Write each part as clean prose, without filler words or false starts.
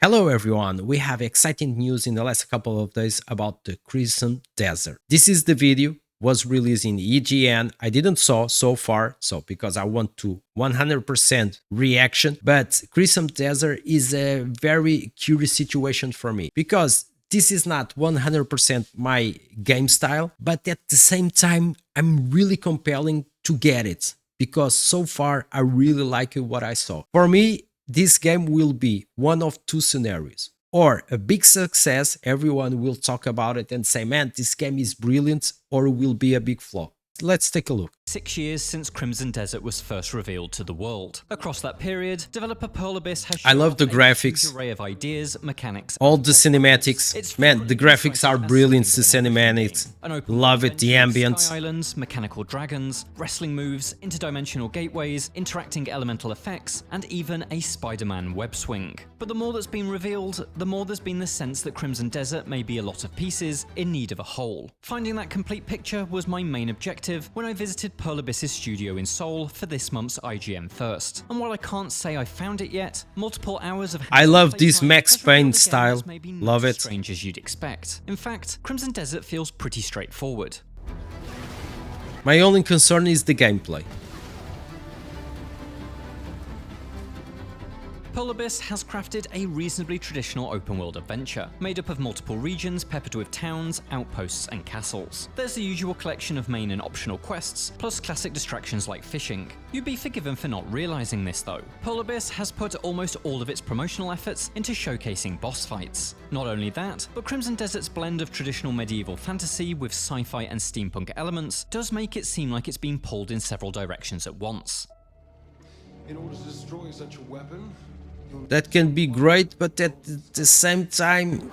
Hello everyone, we have exciting news in the last couple of days about the Crimson Desert. This is the video, was released in IGN. I didn't saw so far, because I want to 100% reaction, but Crimson Desert is a very curious situation for me, because this is not 100% my game style, but at the same time, I'm really compelling to get it, because so far I really like what I saw. For me, this game will be one of two scenarios. Or a big success, everyone will talk about it and say, man, this game is brilliant, or it will be a big flop. Let's take a look. 6 years since Crimson Desert was first revealed to the world. Across that period, developer Pearl Abyss has shown I love the a graphics, huge array of ideas, mechanics, all the cinematics. Man, the graphics are brilliant, the cinematics. Love it, the ambience. Sky islands, mechanical dragons, wrestling moves, interdimensional gateways, interacting elemental effects, and even a Spider-Man web swing. But the more that's been revealed, the more there's been the sense that Crimson Desert may be a lot of pieces in need of a whole. Finding that complete picture was my main objective when I visited Pearl Abyss's studio in Seoul for this month's IGN First. And while I can't say I found it yet, multiple hours of I love this mechs paint style, love it. Strange as you'd expect. In fact, Crimson Desert feels pretty straightforward. My only concern is the gameplay. Pearl Abyss has crafted a reasonably traditional open-world adventure, made up of multiple regions peppered with towns, outposts, and castles. There's the usual collection of main and optional quests, plus classic distractions like fishing. You'd be forgiven for not realizing this though. Pearl Abyss has put almost all of its promotional efforts into showcasing boss fights. Not only that, but Crimson Desert's blend of traditional medieval fantasy with sci-fi and steampunk elements does make it seem like it's being pulled in several directions at once. In order to destroy such a weapon, That can be great, but at the same time,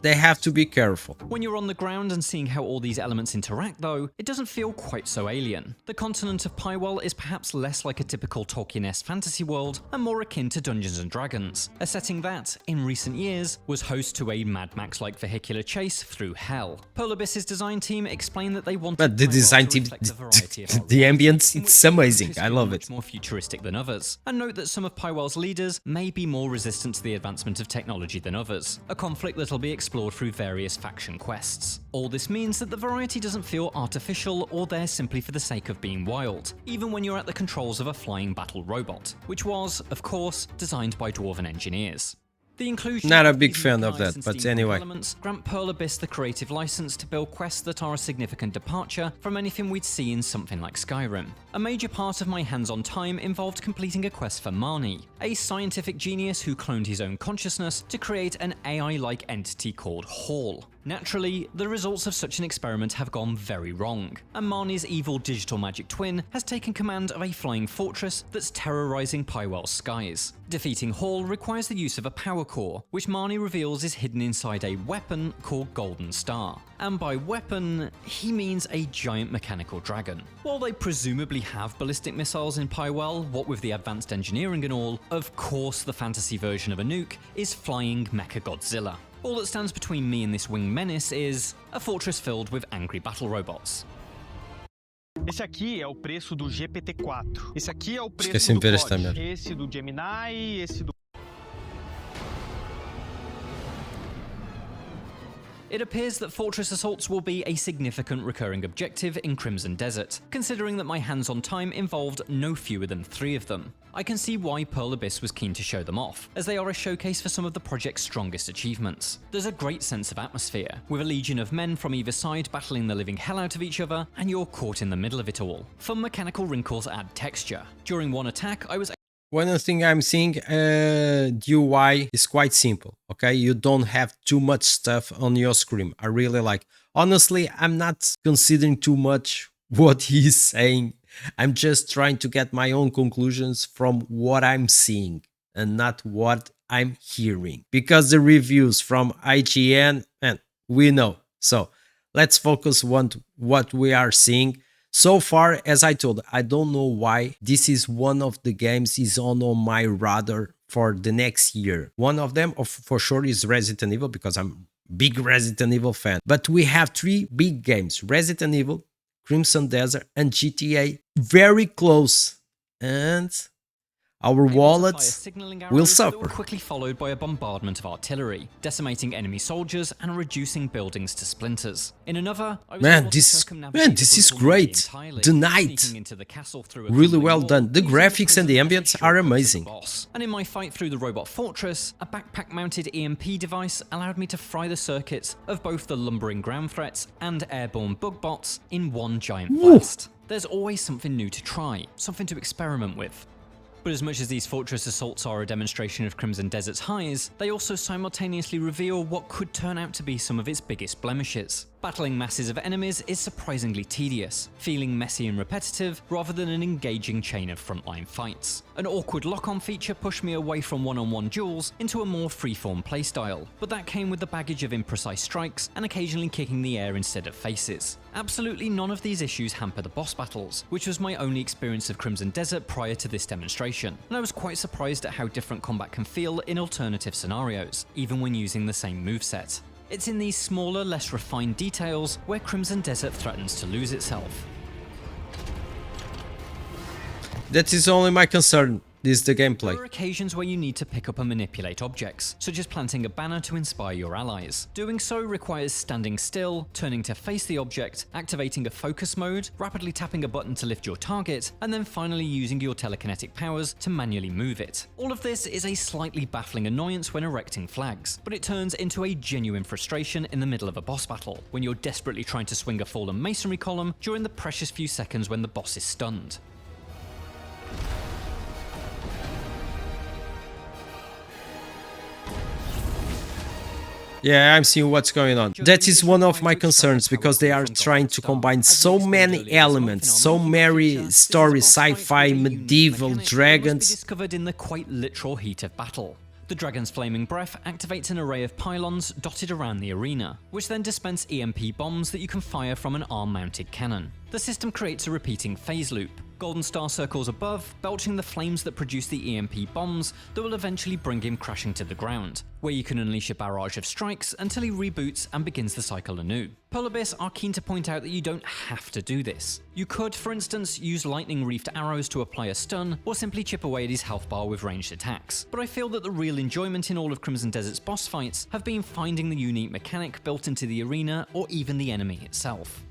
they have to be careful. When you're on the ground and seeing how all these elements interact though, it doesn't feel quite so alien. The continent of Pywell is perhaps less like a typical Tolkien-esque fantasy world and more akin to Dungeons & Dragons, a setting that, in recent years, was host to a Mad Max-like vehicular chase through hell. Pearl Abyss's design team explained that they wanted But the design team, the ambience, it's amazing, I love it. More futuristic than others. And note that some of Pywell's leaders may be more resistant to the advancement of technology than others, a conflict that'll be explored through various faction quests. All this means that the variety doesn't feel artificial or there simply for the sake of being wild, even when you're at the controls of a flying battle robot, which was, of course, designed by Dwarven engineers. The inclusion Not a of big these fan of mechanics that, and but steampunk anyway. elements grant Pearl Abyss the creative license to build quests that are a significant departure from anything we'd see in something like Skyrim. A major part of my hands-on time involved completing a quest for Marnie, a scientific genius who cloned his own consciousness to create an AI-like entity called Hall. Naturally, the results of such an experiment have gone very wrong, and Marnie's evil digital magic twin has taken command of a flying fortress that's terrorizing Pywell's skies. Defeating Hall requires the use of a power core, which Marnie reveals is hidden inside a weapon called Golden Star. And by weapon, he means a giant mechanical dragon. While they presumably have ballistic missiles in Pywell, what with the advanced engineering and all, of course the fantasy version of a nuke is flying Mechagodzilla. All that stands between me and this winged menace is a fortress filled with angry battle robots. Esse aqui é o preço do GPT-4. Esse aqui é o preço Esqueci de do ver esta Claude. merda. Esse do Gemini, esse do... It appears that fortress assaults will be a significant recurring objective in Crimson Desert, considering that my hands-on time involved no fewer than 3 of them. I can see why Pearl Abyss was keen to show them off, as they are a showcase for some of the project's strongest achievements. There's a great sense of atmosphere, with a legion of men from either side battling the living hell out of each other, and you're caught in the middle of it all. Fun mechanical wrinkles add texture. During one attack, I was One thing I'm seeing, the UI is quite simple, okay? You don't have too much stuff on your screen. I really like. Honestly, I'm not considering too much what he's saying. I'm just trying to get my own conclusions from what I'm seeing and not what I'm hearing. Because the reviews from IGN, and we know. So let's focus on what we are seeing. So far, as I told, I don't know why this is one of the games is on my radar for the next year. One of them, for sure, is Resident Evil, because I'm a big Resident Evil fan. But we have 3 big games, Resident Evil, Crimson Desert, and GTA, very close. And our able to fire wallets signaling will arrows that were suffer. quickly followed by a bombardment of artillery, decimating enemy soldiers and reducing buildings to splinters. In another, I was Man, able to circumnavigate man, this is brutal mud great. entirely, The night. sneaking into the castle through a Really crumbling well wall, done. The using graphics and the prison as a ambience are shortcut to the amazing. boss. And in my fight through the robot fortress, a backpack-mounted EMP device allowed me to fry the circuits of both the lumbering ground threats and airborne bug bots in one giant blast. There's always something new to try, something to experiment with. But as much as these fortress assaults are a demonstration of Crimson Desert's highs, they also simultaneously reveal what could turn out to be some of its biggest blemishes. Battling masses of enemies is surprisingly tedious, feeling messy and repetitive rather than an engaging chain of frontline fights. An awkward lock-on feature pushed me away from one-on-one duels into a more freeform playstyle, but that came with the baggage of imprecise strikes and occasionally kicking the air instead of faces. Absolutely none of these issues hamper the boss battles, which was my only experience of Crimson Desert prior to this demonstration, and I was quite surprised at how different combat can feel in alternative scenarios, even when using the same moveset. It's in these smaller, less refined details where Crimson Desert threatens to lose itself. That is only my concern. This is the gameplay. There are occasions where you need to pick up and manipulate objects, such as planting a banner to inspire your allies. Doing so requires standing still, turning to face the object, activating a focus mode, rapidly tapping a button to lift your target, and then finally using your telekinetic powers to manually move it. All of this is a slightly baffling annoyance when erecting flags, but it turns into a genuine frustration in the middle of a boss battle, when you're desperately trying to swing a fallen masonry column during the precious few seconds when the boss is stunned. Yeah, I'm seeing what's going on. That is one of my concerns because they are trying to combine so many elements, so many stories, sci-fi, medieval, dragons. Discovered in the quite literal heat of battle. The dragon's flaming breath activates an array of pylons dotted around the arena, which then dispense EMP bombs that you can fire from an arm-mounted cannon. The system creates a repeating phase loop, golden star circles above, belching the flames that produce the EMP bombs that will eventually bring him crashing to the ground, where you can unleash a barrage of strikes until he reboots and begins the cycle anew. Pearl Abyss are keen to point out that you don't have to do this. You could, for instance, use lightning-reefed arrows to apply a stun, or simply chip away at his health bar with ranged attacks. But I feel that the real enjoyment in all of Crimson Desert's boss fights have been finding the unique mechanic built into the arena or even the enemy itself.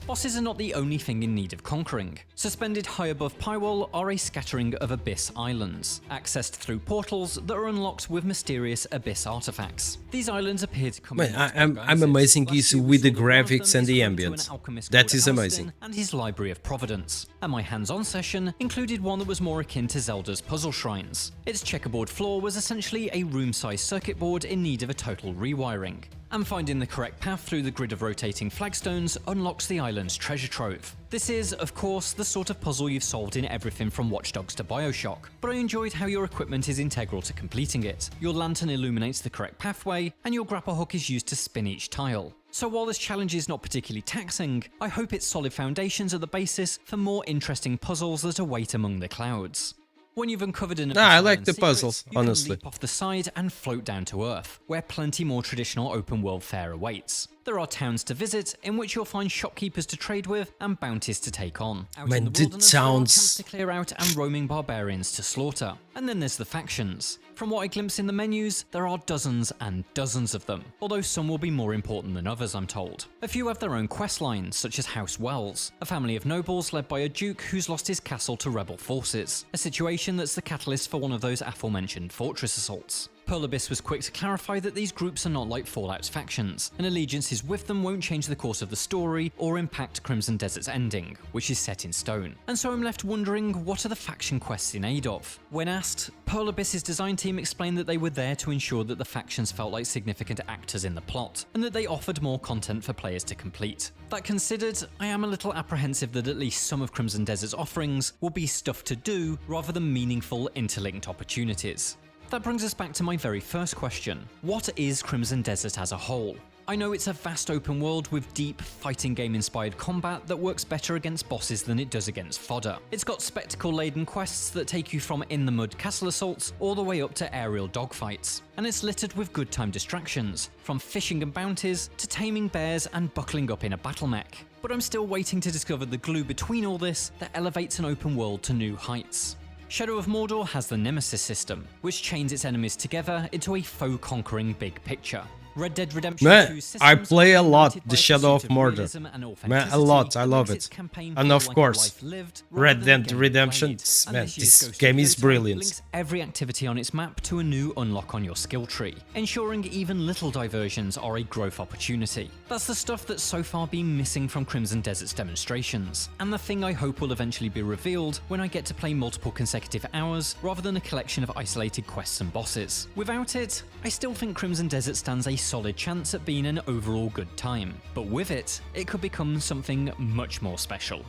Bosses are not the only thing in need of conquering. Suspended high above Pywall are a scattering of Abyss islands, accessed through portals that are unlocked with mysterious Abyss artifacts. These islands appear to come Man, in multiple I'm guises. amazing Last is year we with saw the that one of them graphics and is the home to an ambience. alchemist That called is amazing. Alston and his Library of Providence. And my hands-on session included one that was more akin to Zelda's puzzle shrines. Its checkerboard floor was essentially a room-sized circuit board in need of a total rewiring. And finding the correct path through the grid of rotating flagstones unlocks the island's treasure trove. This is, of course, the sort of puzzle you've solved in everything from Watch Dogs to Bioshock, but I enjoyed how your equipment is integral to completing it. Your lantern illuminates the correct pathway, and your grapple hook is used to spin each tile. So while this challenge is not particularly taxing, I hope its solid foundations are the basis for more interesting puzzles that await among the clouds. When you've uncovered an I like Abyss the Island puzzles, secret, you honestly. can leap off the side and float down to Earth, where plenty more traditional open world fare awaits. There are towns to visit, in which you'll find shopkeepers to trade with and bounties to take on. Out Man, in the the wilderness, there are towns- camps to clear out and roaming barbarians to slaughter. And then there's the factions. From what I glimpse in the menus, there are dozens and dozens of them, although some will be more important than others, I'm told. A few have their own quest lines, such as House Wells, a family of nobles led by a duke who's lost his castle to rebel forces, a situation that's the catalyst for one of those aforementioned fortress assaults. Pearl Abyss was quick to clarify that these groups are not like Fallout's factions, and allegiances with them won't change the course of the story or impact Crimson Desert's ending, which is set in stone. And so I'm left wondering, what are the faction quests in aid of? When asked, Pearl Abyss's design team explained that they were there to ensure that the factions felt like significant actors in the plot, and that they offered more content for players to complete. That considered, I am a little apprehensive that at least some of Crimson Desert's offerings will be stuff to do rather than meaningful interlinked opportunities. That brings us back to my very first question. What is Crimson Desert as a whole? I know it's a vast open world with deep, fighting game-inspired combat that works better against bosses than it does against fodder. It's got spectacle-laden quests that take you from in-the-mud castle assaults all the way up to aerial dogfights. And it's littered with good time distractions, from fishing and bounties to taming bears and buckling up in a battle mech. But I'm still waiting to discover the glue between all this that elevates an open world to new heights. Shadow of Mordor has the Nemesis system, which chains its enemies together into a foe-conquering big picture. Red Dead Redemption Man, 2 systems I play a lot united the by Shadow of pursuit Mordor. realism and Man, a lot. I authenticity love that makes it. its campaign And feel of like a course, life lived rather Red than a Dead game Redemption. played. Man, And this Ghost of game is Yotei brilliant. links every activity on its map to a new unlock on your skill tree, ensuring even little diversions are a growth opportunity. That's the stuff that's so far been missing from Crimson Desert's demonstrations, and the thing I hope will eventually be revealed when I get to play multiple consecutive hours rather than a collection of isolated quests and bosses. Without it, I still think Crimson Desert stands a solid chance at being an overall good time, but with it, it could become something much more special.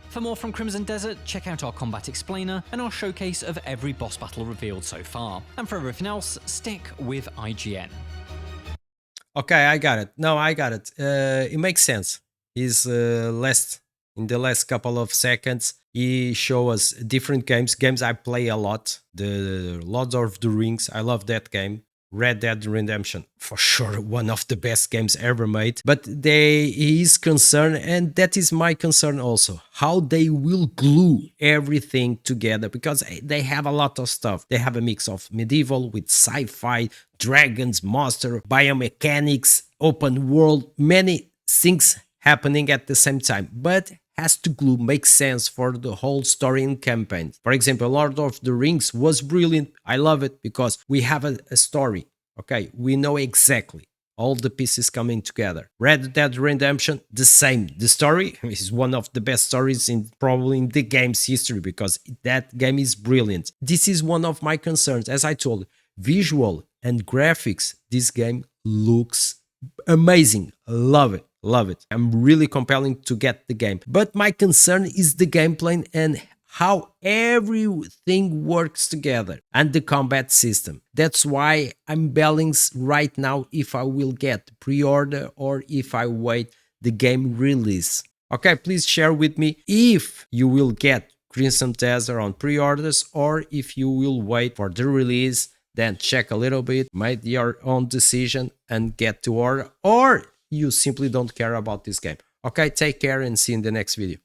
For more from Crimson Desert, check out our combat explainer and our showcase of every boss battle revealed so far. And for everything else, stick with IGN. Okay, I got it. No, I got it. It makes sense. He's in the last couple of seconds, he show us different games I play a lot. The Lord of the Rings, I love that game. Red Dead Redemption, for sure, one of the best games ever made. But he is concerned, and that is my concern also, how they will glue everything together, because they have a lot of stuff. They have a mix of medieval with sci-fi, dragons, monster, biomechanics, open world, many things happening at the same time, but has to glue, make sense for the whole story and campaign. For example, Lord of the Rings was brilliant. I love it because we have a story. Okay, we know exactly all the pieces coming together. Red Dead Redemption, the same. The story is one of the best stories in probably in the game's history, because that game is brilliant. This is one of my concerns. As I told, visual and graphics, this game looks amazing. Love it. Love it. I'm really compelling to get the game. But my concern is the gameplay and how everything works together and the combat system. That's why I'm balancing right now if I will get pre-order or if I wait the game release. Okay, please share with me if you will get Crimson Desert on pre-orders or if you will wait for the release, then check a little bit, make your own decision and get to order, or you simply don't care about this game. Okay, take care and see you in the next video.